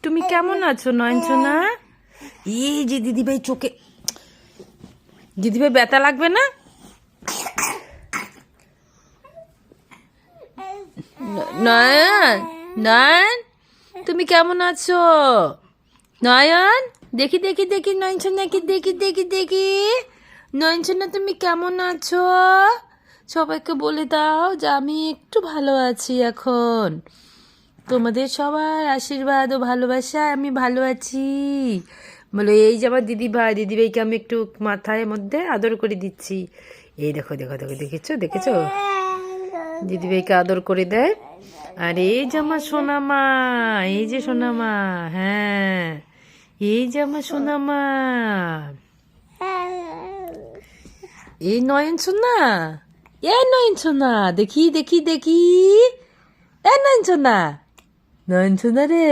তুমি কেমন আছো নয়নসোনা? এই যে দিদিভাই চোখে, দিদিভাই ব্যথা লাগবে না? নয়ন, নয়ন তুমি কেমন আছো? নয়ন, দেখি দেখি দেখি নয়নসোনাকে, দেখি দেখি দেখি নয়নসোনা তুমি কেমন আছো? সবাইকে বলে দাও যে আমি একটু ভালো আছি এখন। তোমাদের সবার আশীর্বাদ ও ভালোবাসায় আমি ভালো আছি। বলো, এই যে আমার দিদিভাইকে আমি একটু মাথায় মধ্যে আদর করে দিচ্ছি। এই দেখো দেখো দেখো, দেখেছো দেখেছো, দিদিভাইকে আদর করে দেয়। আর এই যে আমার সোনামা, এই যে সোনামা, হ্যাঁ এই যে আমার সোনামা, এই নয়নসোনা, এ নয়নসোনা, দেখি দেখি দেখি, এ নয়নসোনা, নয়নসোনা রে।